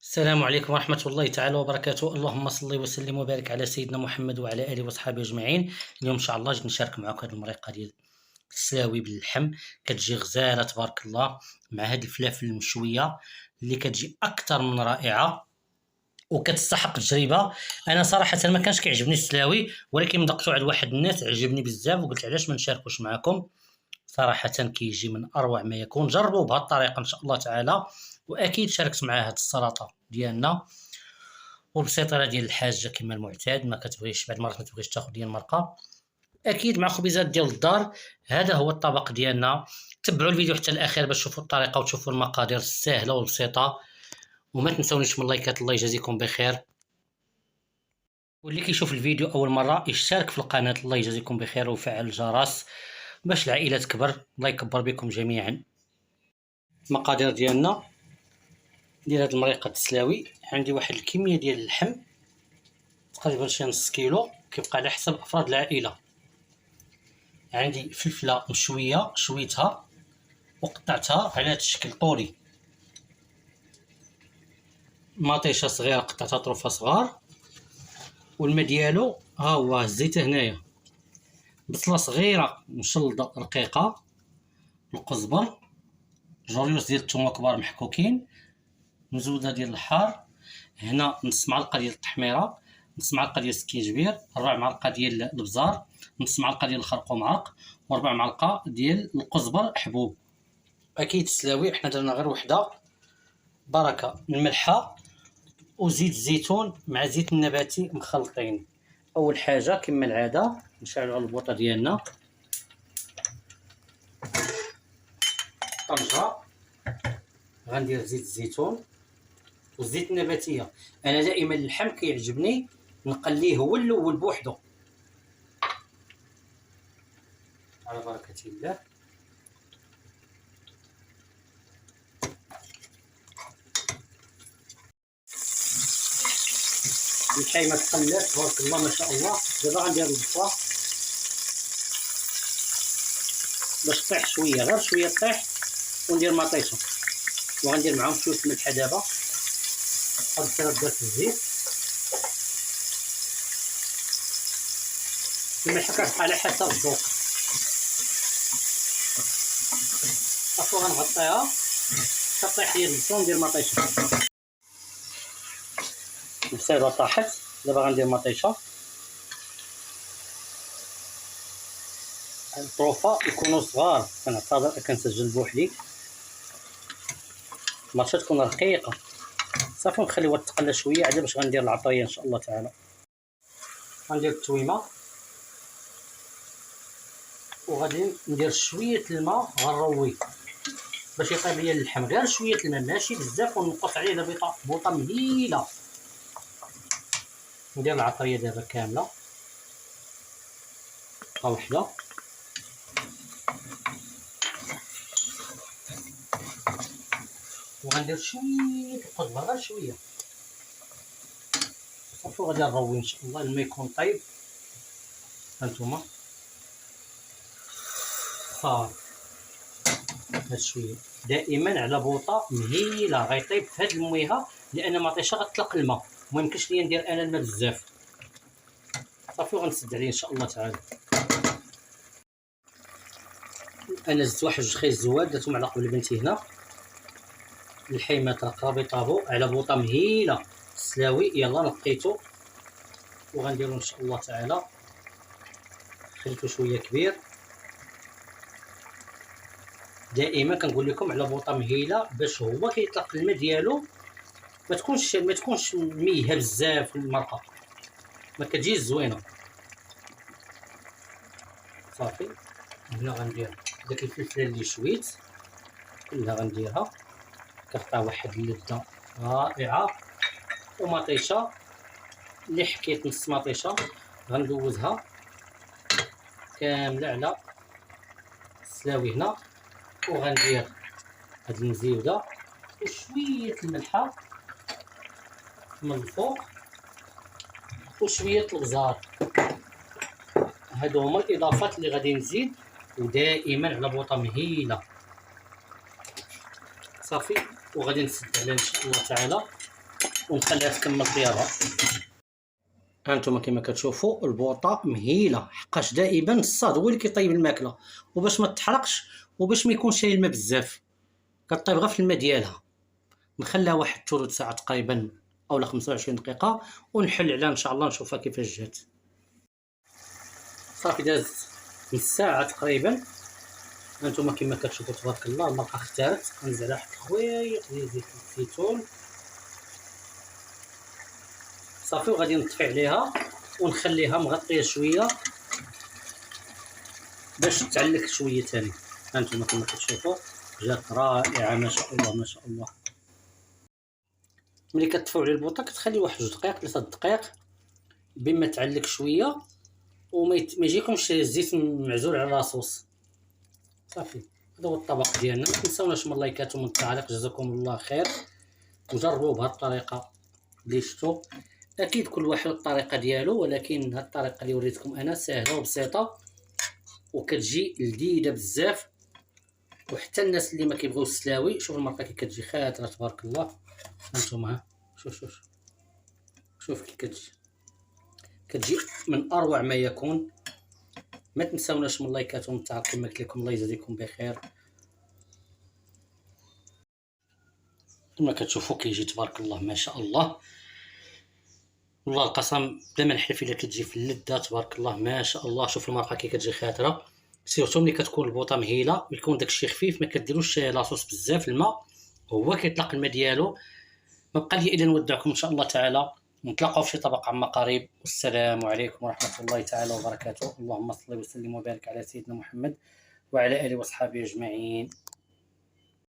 السلام عليكم ورحمة الله تعالى وبركاته. اللهم صل وسلم وبارك على سيدنا محمد وعلى آله وصحبه أجمعين. اليوم إن شاء الله جيت نشارك معكم هذه المريقة ديال السلاوي باللحم. كتجي غزالة تبارك الله مع هاد الفلافل المشوية اللي كتجي أكثر من رائعة وكتستحق التجربة. أنا صراحة ما كانش كيعجبني السلاوي، ولكن من دقتو عند واحد الناس عجبني بزاف وقلت علاش ما نشاركوش معكم. صراحة كيجي من أروع ما يكون. جربوه بهذه الطريقة إن شاء الله تعالى، وأكيد شاركت معاه هاد السلطة ديالنا والبسيطيرة ديال الحاجة كما المعتاد. ما كتبغيش بعد مرات ما تبغيش تاخذ ديال المرقة، أكيد مع خبيزات ديال الدار. هذا هو الطبق ديالنا. تبعوا الفيديو حتى الأخير باش تشوفوا الطريقة وتشوفوا المقادير السهلة والبسيطة، وما تنسونيش من اللايكات. الله يجازيكم بخير. واللي كيشوف الفيديو أول مرة يشترك في القناة، الله يجازيكم بخير، ويفعل الجرس باش العائلة تكبر. الله يكبر بكم جميعا. المقادير ديالنا ديال هاد المريقة التسلاوي: عندي واحد الكمية ديال اللحم تقريبا شي نص كيلو، كيبقى على حسب أفراد العائلة. عندي فلفلة مشوية شويتها وقطعتها على هاد الشكل طولي. مطيشة صغيرة قطعتها طروفها صغار، والما ديالو ها هو. الزيت هنايا، بصلة صغيرة مشلضة رقيقة، القزبر، جوريوس ديال الثومة كبار محكوكين، مزودة ديال الحار، هنا نص معلقة ديال التحميرة، نص معلقة ديال السكينجبير، ربع معلقة ديال البزار، نص معلقة ديال الخرقوم عرق، وربع معلقة ديال القزبر حبوب. أكيد السلاوي حنا درنا غير وحدة، بركة الملحة وزيت الزيتون مع زيت النباتي مخلطين. أول حاجة كما العادة نشعلوا على البوطة ديالنا طنجرة، غندير زيت الزيتون والزيت النباتية. أنا دائما اللحم كيعجبني نقليه هو الأول بوحدو على بركة الله. الحيمة تقلات تبارك الله ما شاء الله. دابا غندير البصلة باش طيح شوية، غير شوية طيح، وندير مطيشة وغندير معاهم شوية الملحة. دابا هاد البصلة درت الزيت، الملحة كتبقى على حسب الذوق. صافي غنغطيها كطيح ليا البصلة وندير مطيشة. البصيلة طاحت، دابا غندير مطيشة. الطروفة يكونوا صغار، كنعتبر كنسجل بوحدي، المرشة تكون رقيقة. صافي نخليوها تقلى شوية عاد باش غندير العطرية ان شاء الله تعالى. غندير التويمة وغادي ندير شوية الماء غنروي باش يطيب ليا اللحم، غير شوية الماء ماشي بزاف، ونقص عليه بوطة مهيلة. ندير العطرية دابا كاملة وحدة، وغندير شوية القزبر غير شوية. صافي وغادي نروي ان شاء الله. الماء يكون طيب هانتوما صافي. هاد شوية دائما على بوطة مهيلة غيطيب في هاد المويها، لأن مطيشة غتطلق الماء، وميمكنش ليا ندير أنا الماء بزاف. صافي وغنسد عليه ان شاء الله تعالى. انا زدت واحد جوج خيط زواد درتهم على قبل بنتي هنا. الحيمات راه قراب يطابو على بوطه مهيله. السلاوي يلا نقيتو وغنديرو ان شاء الله تعالى. خليتو شويه كبير. دائما كنقول لكم على بوطه مهيله باش هو كيطلق الماء ديالو، ما تكونش ميهه بزاف المرقه، ما كتجيش زوينه. صافي هنا غندير داك الفلفله اللي شويت كلها غنديرها، كتعطي واحد اللذه رائعه. ومطيشه اللي حكيت نص مطيشه غندوزها كامله على السلاوي هنا، وغندير هاد المزيوده وشويه الملحه من الفوق وشويه البزار. هادو هما الاضافات اللي غادي نزيد، ودائما على بوطه مهيله. صافي وغادي نسد عليه ان شاء الله تعالى. ونخليها تكمل طيابها. هانتوما كما كتشوفوا البوطه مهيله، حقاش دائما الصاد هو اللي كيطيب الماكله، وباش ما تحرقش وباش ما يكونش الماء بزاف كطيب غير في الماء ديالها. نخليها واحد ثلث ساعه تقريبا اولا 25 دقيقه ونحل عليها ان شاء الله نشوفها كيفاش جات. صافي دازت نص ساعه تقريبا. هانتوما كما كتشوفوا تبارك الله المرقه اختارت. نزيد عليها واحد الخويق ديال زيت الزيتون صافي، وغادي نطفي عليها ونخليها مغطيه شويه باش تعلق شويه ثاني. هانتوما كما كتشوفوا جات رائعه ما شاء الله ما شاء الله. ملي كتطفيو على البوطه كتخلي واحد 2 دقائق 3 دقائق بما تعلق شويه وما يجيكمش الزيت معزول على لاصوص. صافي هذا هو الطبق ديالنا. ما تنساوناش من اللايكات ومن التعليق، جزاكم الله خير. وجربوا بهذه الطريقه اللي شفتوا. اكيد كل واحد الطريقه ديالو، ولكن هذه الطريقه اللي وريتكم انا سهله وبسيطه وكتجي لذيذه بزاف. وحتى الناس اللي ما كيبغيوش السلاوي، شوف المرقه كي كتجي خاطره تبارك الله. هانتوما شوف كي كتجي من اروع ما يكون. ما تنساوناش من اللايكات ومن التعليق كما قلت لكم. الله يجزيكم بخير. كما كتشوفوا كيجي تبارك الله ما شاء الله. والله القسم بلا ما نحلف الا كتجي في اللذه تبارك الله ما شاء الله. شوف المرقه كي كتجي خاطره، سيرتو ملي كتكون البوطه مهيله ويكون داكشي خفيف، ما كديروش لاصوص بزاف الماء وهو كيطلق الماء ديالو. ما بقى لي الا نودعكم ان شاء الله تعالى، نتلاقاو في شي طبق عما قريب. والسلام عليكم ورحمه الله تعالى وبركاته. اللهم صل وسلم وبارك على سيدنا محمد وعلى اله وصحبه اجمعين.